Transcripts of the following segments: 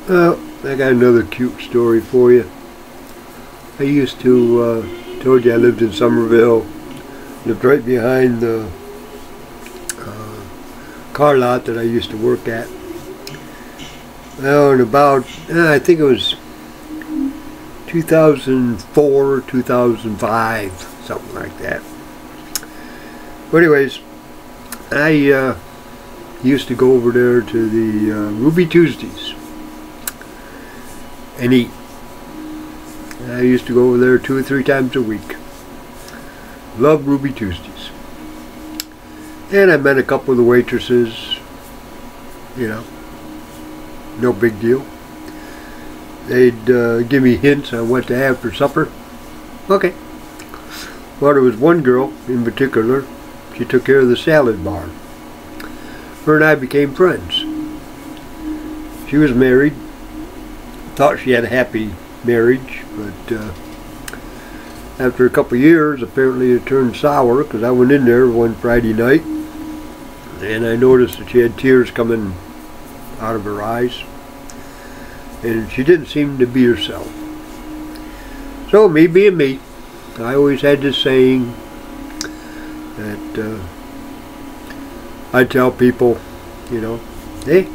Well, I got another cute story for you. I used to, told you I lived in Somerville, lived right behind the car lot that I used to work at. Well, in about, I think it was 2004, 2005, something like that. But anyways, I used to go over there to the Ruby Tuesdays and eat. I used to go over there 2 or 3 times a week. Love Ruby Tuesdays. And I met a couple of the waitresses, you know, no big deal. They'd give me hints on what to have for supper. Okay. Well, there was one girl in particular, she took care of the salad bar. Her and I became friends. She was married, thought she had a happy marriage, but after a couple of years, apparently it turned sour, because I went in there one Friday night and I noticed that she had tears coming out of her eyes, and she didn't seem to be herself. So me being me, I always had this saying that I tell people, you know, hey,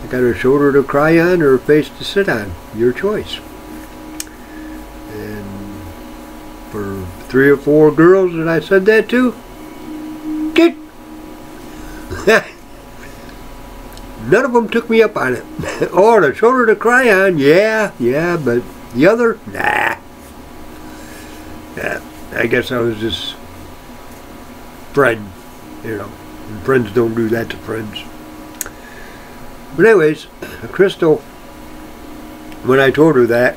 I got a shoulder to cry on or a face to sit on, your choice. And for 3 or 4 girls that I said that to, get none of them took me up on it. Oh, the shoulder to cry on, yeah, but the other, nah. Yeah, I guess I was just friend, you know, and friends don't do that to friends. But anyways, Crystal, when I told her that,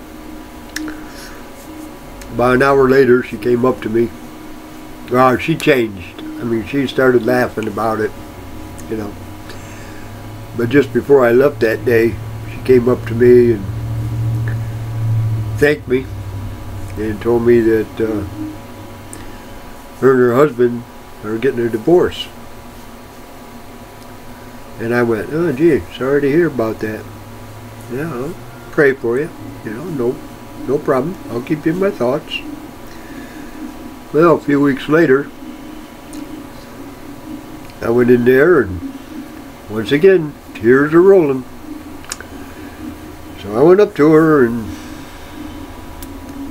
about an hour later she came up to me. Well, she changed. I mean, she started laughing about it, you know. But just before I left that day, she came up to me and thanked me and told me that her and her husband are getting a divorce. And I went, oh gee, sorry to hear about that. Yeah, I'll pray for you. You know, no problem. I'll keep you in my thoughts. Well, a few weeks later, I went in there and once again, tears are rolling. So I went up to her and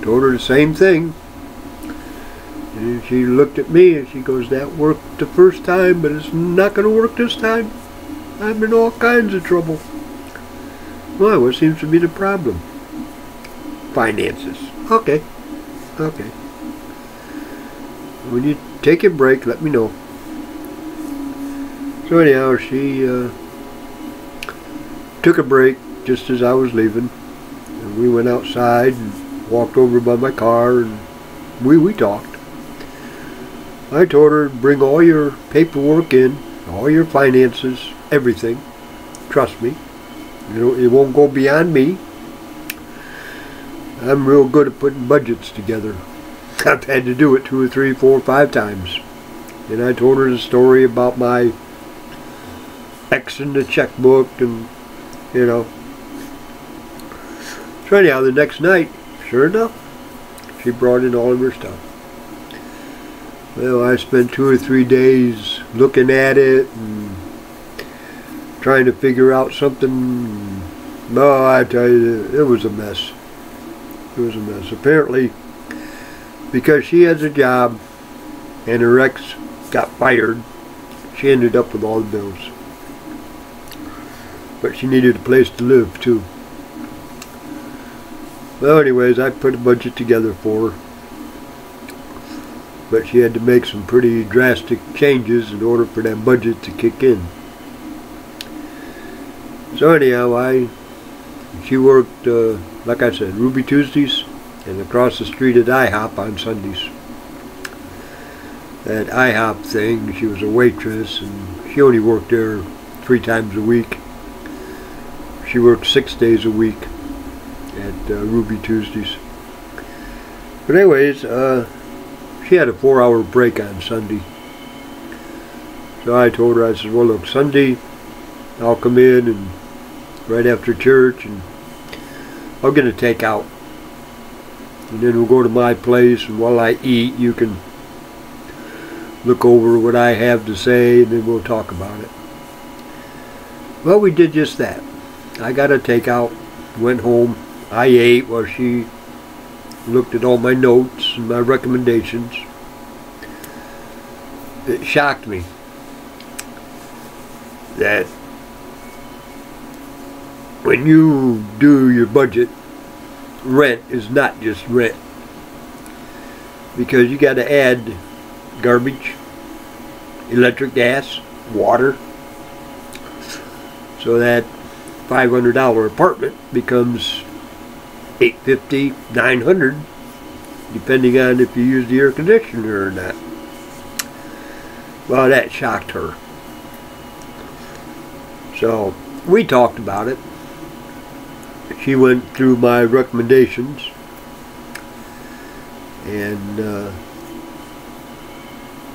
told her the same thing. And she looked at me and she goes, that worked the first time, but it's not going to work this time. I'm in all kinds of trouble. Well, what seems to be the problem? Finances. Okay. When you take a break, let me know. So anyhow, she took a break just as I was leaving. And we went outside and walked over by my car and we talked. I told her, bring all your paperwork in, all your finances, everything. Trust me. You know, it won't go beyond me. I'm real good at putting budgets together. I've had to do it 2 or 3, 4 or 5 times. And I told her the story about my X in the checkbook and, you know. So anyhow, the next night, sure enough, she brought in all of her stuff. Well, I spent 2 or 3 days looking at it and trying to figure out something. No, I tell you, it was a mess. It was a mess. Apparently, because she has a job and her ex got fired, she ended up with all the bills. But she needed a place to live too. Well, anyways, I put a budget together for her. But she had to make some pretty drastic changes in order for that budget to kick in. So anyhow, she worked, like I said, Ruby Tuesdays and across the street at IHOP on Sundays. That IHOP thing, she was a waitress and she only worked there 3 times a week. She worked 6 days a week at Ruby Tuesdays. But anyways, she had a 4-hour break on Sunday. So I told her, I said, well look, Sunday I'll come in and right after church, and I'll get a takeout. And then we'll go to my place, and while I eat, you can look over what I have to say, and then we'll talk about it. Well, we did just that. I got a takeout, went home. I ate while she looked at all my notes and my recommendations. It shocked me that when you do your budget, rent is not just rent, because you got to add garbage, electric, gas, water, so that $500 apartment becomes $850, $900, depending on if you use the air conditioner or not. Well, that shocked her. So we talked about it. She went through my recommendations, and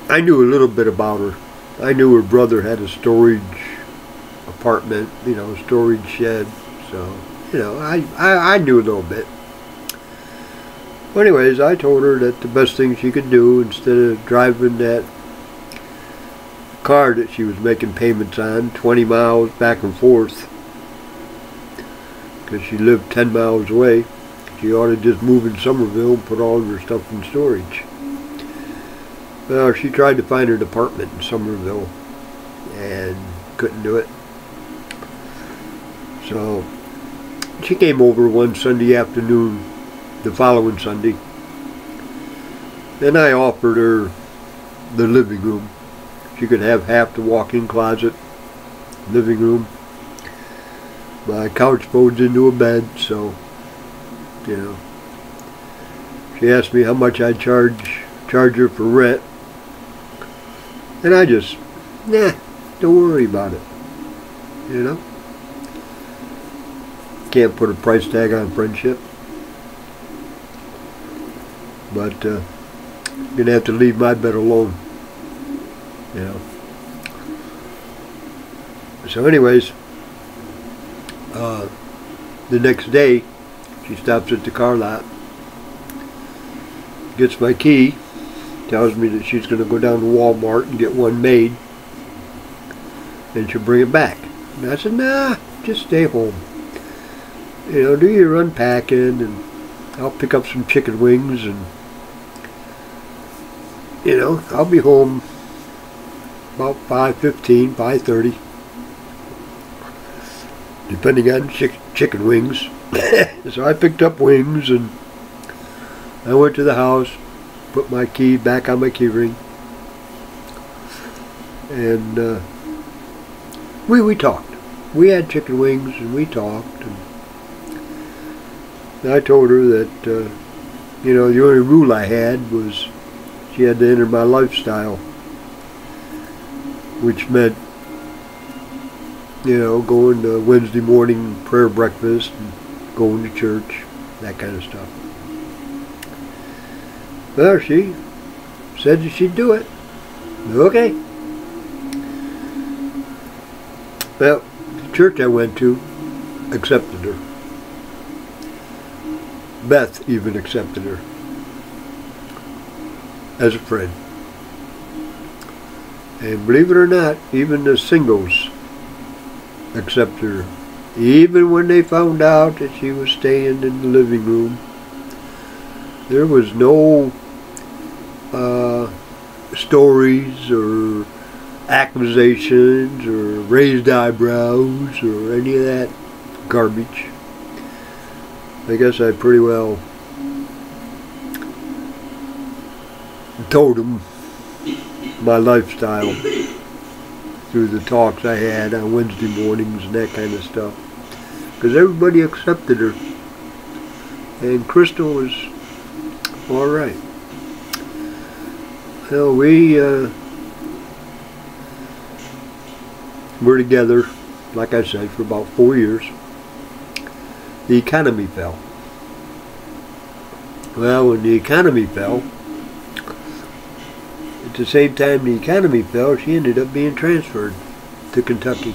I knew a little bit about her. I knew her brother had a storage apartment, you know, storage shed. So, you know, I knew a little bit. Well, anyways, I told her that the best thing she could do, instead of driving that car that she was making payments on 20 miles back and forth, because she lived 10 miles away, she ought to just move in Somerville and put all of her stuff in storage. Well, she tried to find an apartment in Somerville and couldn't do it. So she came over one Sunday afternoon, the following Sunday, and I offered her the living room. She could have half the walk-in closet, living room. My couch folds into a bed, so, you know. She asked me how much I'd charge her for rent. And I just, nah, don't worry about it. You know? Can't put a price tag on friendship. But, you're going to have to leave my bed alone. You know. So anyways, the next day, she stops at the car lot, gets my key, tells me that she's going to go down to Walmart and get one made, and she'll bring it back. And I said, nah, just stay home. You know, do your unpacking, and I'll pick up some chicken wings, and, you know, I'll be home about 5:15, 5:30, depending on chicken wings. So I picked up wings, and I went to the house, put my key back on my key ring, and we talked. We had chicken wings, and we talked, and I told her that you know, the only rule I had was she had to enter my lifestyle, which meant, you know, going to Wednesday morning prayer breakfast and going to church, that kind of stuff. Well, she said that she'd do it. Okay. Well, the church I went to accepted her. Beth even accepted her as a friend. And believe it or not, even the singles accepted her. Even when they found out that she was staying in the living room, there was no stories or accusations or raised eyebrows or any of that garbage. I guess I pretty well told them my lifestyle through the talks I had on Wednesday mornings and that kind of stuff, because everybody accepted her, and Crystal was all right. Well, we were together, like I said, for about 4 years. The economy fell. Well, when the economy fell, at the same time the economy fell, she ended up being transferred to Kentucky.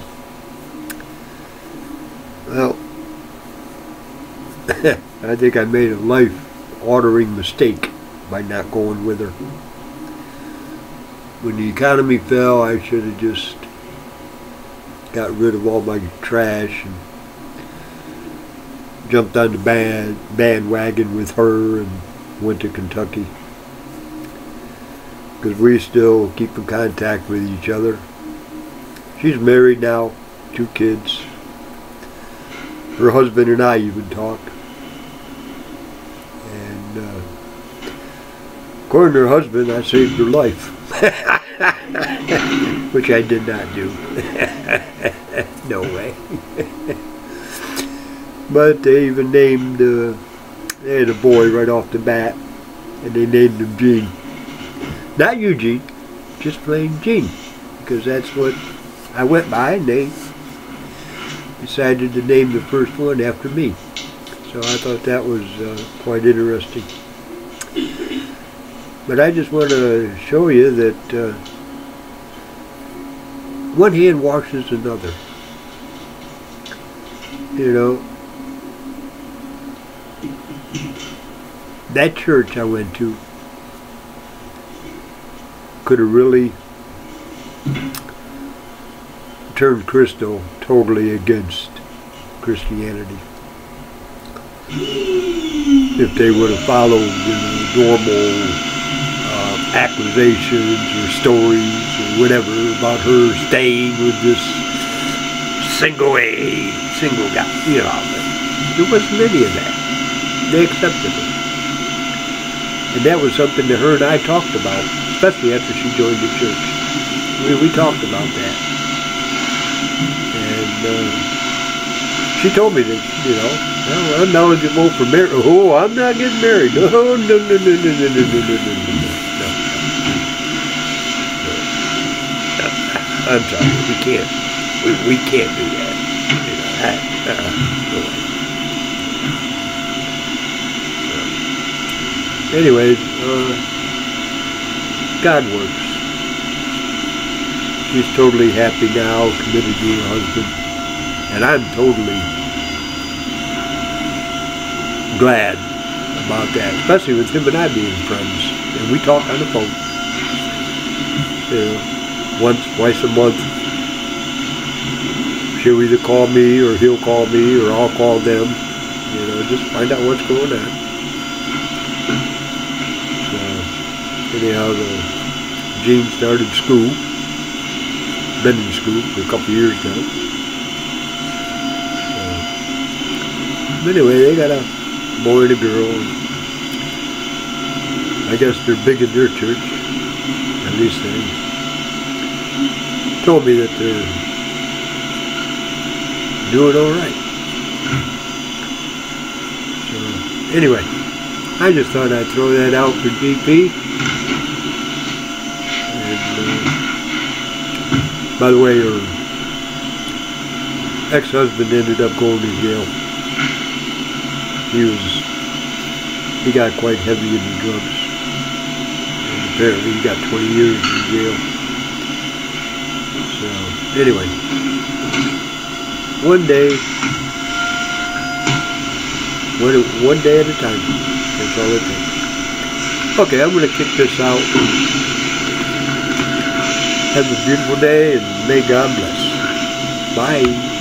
Well, I think I made a life-altering mistake by not going with her. When the economy fell, I should have just got rid of all my trash and jumped on the bandwagon with her and went to Kentucky. Because we still keep in contact with each other. She's married now, 2 kids. Her husband and I even talk. And according to her husband, I saved her life. Which I did not do. No way. But they even named, they had a boy right off the bat, and they named him Gene. Not Eugene, just plain Gene, because that's what I went by, and they decided to name the first one after me. So I thought that was quite interesting. But I just want to show you that one hand washes another. You know, that church I went to could have really turned Crystal totally against Christianity if they would have followed the normal accusations or stories or whatever about her staying with this single guy. You know, there wasn't any of that. They accepted her. And that was something that her and I talked about, especially after she joined the church. We talked about that. And she told me that, you know, well, I'm eligible for marriage. Oh, I'm not getting married. No, no, no, no, no, no, no, no, no, no, no. I'm sorry, we can't. We can't do that. You know, no way. Anyways, God works. She's totally happy now, committed to her husband, and I'm totally glad about that, especially with him and I being friends. And we talk on the phone, you know, once, twice a month. She'll either call me or he'll call me or I'll call them, you know, just find out what's going on. So, anyhow, Gene started school, been in school for a couple years now. So, anyway, they got a boy and a girl. I guess they're big in their church, at least they told me that they're doing all right. So anyway, I just thought I'd throw that out for GP. And by the way, her ex-husband ended up going to jail. He got quite heavy into drugs. And apparently he got 20 years in jail. So anyway, one day at a time. That's all it takes. Okay, I'm going to kick this out. Have a beautiful day and may God bless. Bye.